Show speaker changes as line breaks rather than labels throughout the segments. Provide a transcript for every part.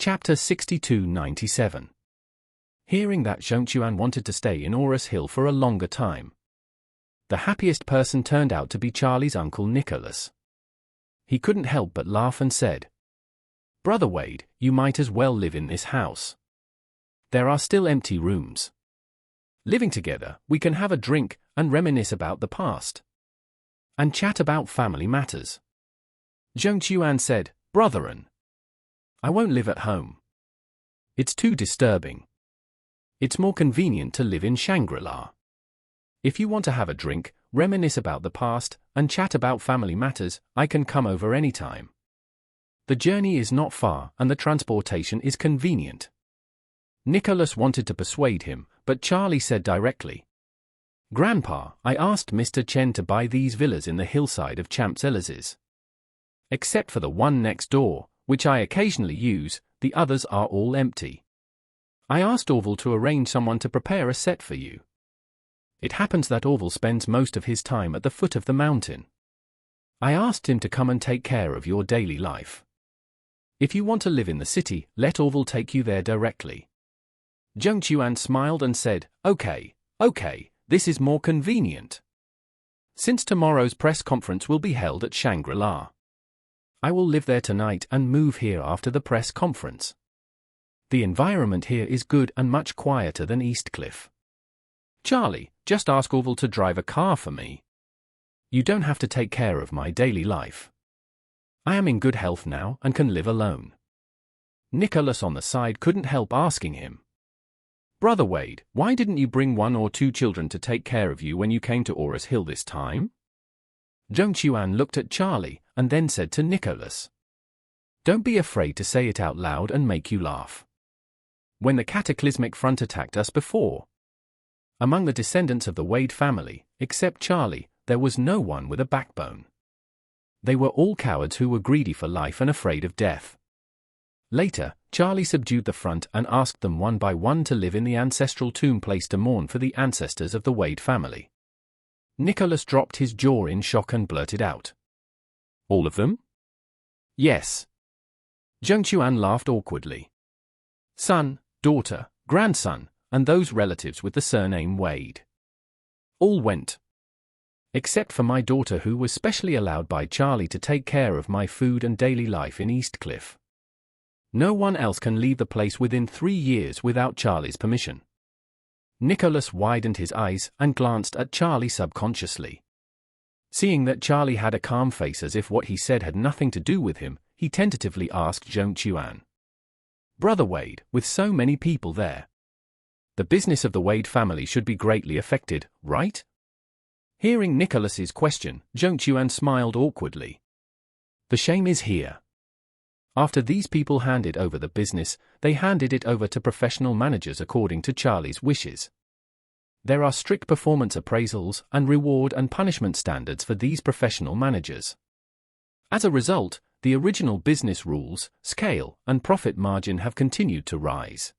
Chapter 62-97. Hearing that Zhongquan wanted to stay in Orus Hill for a longer time. The happiest person turned out to be Charlie's uncle Nicholas. He couldn't help but laugh and said, "Brother Wade, you might as well live in this house. There are still empty rooms. Living together, we can have a drink and reminisce about the past. And chat about family matters." Zhongquan said, "Brotherin, I won't live at home. It's too disturbing. It's more convenient to live in Shangri-La. If you want to have a drink, reminisce about the past, and chat about family matters, I can come over anytime. The journey is not far and the transportation is convenient." Nicholas wanted to persuade him, but Charlie said directly, "Grandpa, I asked Mr. Chen to buy these villas in the hillside of Champs-Élysées. Except for the one next door, which I occasionally use, the others are all empty. I asked Orville to arrange someone to prepare a set for you. It happens that Orville spends most of his time at the foot of the mountain. I asked him to come and take care of your daily life. If you want to live in the city, let Orville take you there directly." Zhongquan smiled and said, Okay, this is more convenient. Since tomorrow's press conference will be held at Shangri-La, I will live there tonight and move here after the press conference. The environment here is good and much quieter than Eastcliff. Charlie, just ask Orville to drive a car for me. You don't have to take care of my daily life. I am in good health now and can live alone." Nicholas on the side couldn't help asking him, "Brother Wade, why didn't you bring 1 or 2 children to take care of you when you came to Orus Hill this time?" Zhongquan looked at Charlie and then said to Nicholas, "Don't be afraid to say it out loud and make you laugh. When the cataclysmic front attacked us before, among the descendants of the Wade family, except Charlie, there was no one with a backbone. They were all cowards who were greedy for life and afraid of death. Later, Charlie subdued the front and asked them one by one to live in the ancestral tomb place to mourn for the ancestors of the Wade family." Nicholas dropped his jaw in shock and blurted out, "All of them?" "Yes." Zhongquan laughed awkwardly. "Son, daughter, grandson, and those relatives with the surname Wade. All went. Except for my daughter, who was specially allowed by Charlie to take care of my food and daily life in Eastcliff. No one else can leave the place within 3 years without Charlie's permission." Nicholas widened his eyes and glanced at Charlie subconsciously. Seeing that Charlie had a calm face as if what he said had nothing to do with him, he tentatively asked Zhongquan, "Brother Wade, with so many people there, the business of the Wade family should be greatly affected, right?" Hearing Nicholas's question, Zhongquan smiled awkwardly. "The shame is here. After these people handed over the business, they handed it over to professional managers according to Charlie's wishes. There are strict performance appraisals and reward and punishment standards for these professional managers. As a result, the original business rules, scale, and profit margin have continued to rise.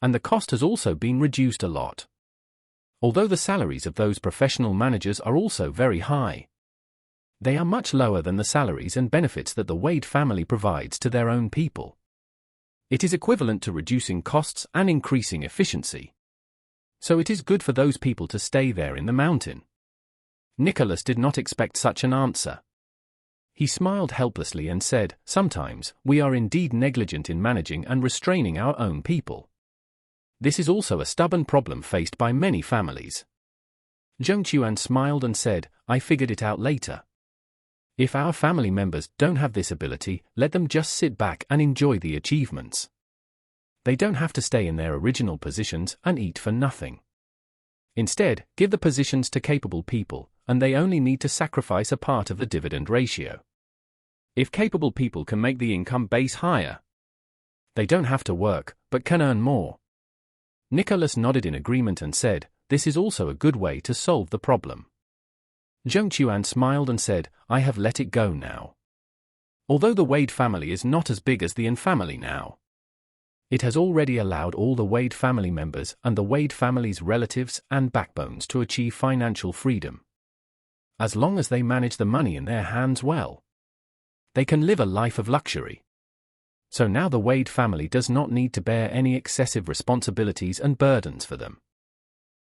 And the cost has also been reduced a lot. Although the salaries of those professional managers are also very high, they are much lower than the salaries and benefits that the Wade family provides to their own people. It is equivalent to reducing costs and increasing efficiency. So it is good for those people to stay there in the mountain." Nicholas did not expect such an answer. He smiled helplessly and said, "Sometimes, we are indeed negligent in managing and restraining our own people. This is also a stubborn problem faced by many families." Zhongquan smiled and said, "I figured it out later. If our family members don't have this ability, let them just sit back and enjoy the achievements. They don't have to stay in their original positions and eat for nothing. Instead, give the positions to capable people, and they only need to sacrifice a part of the dividend ratio. If capable people can make the income base higher, they don't have to work, but can earn more." Nicholas nodded in agreement and said, "This is also a good way to solve the problem." Zhongquan smiled and said, "I have let it go now. Although the Wade family is not as big as the N family now, it has already allowed all the Wade family members and the Wade family's relatives and backbones to achieve financial freedom. As long as they manage the money in their hands well, they can live a life of luxury. So now the Wade family does not need to bear any excessive responsibilities and burdens for them.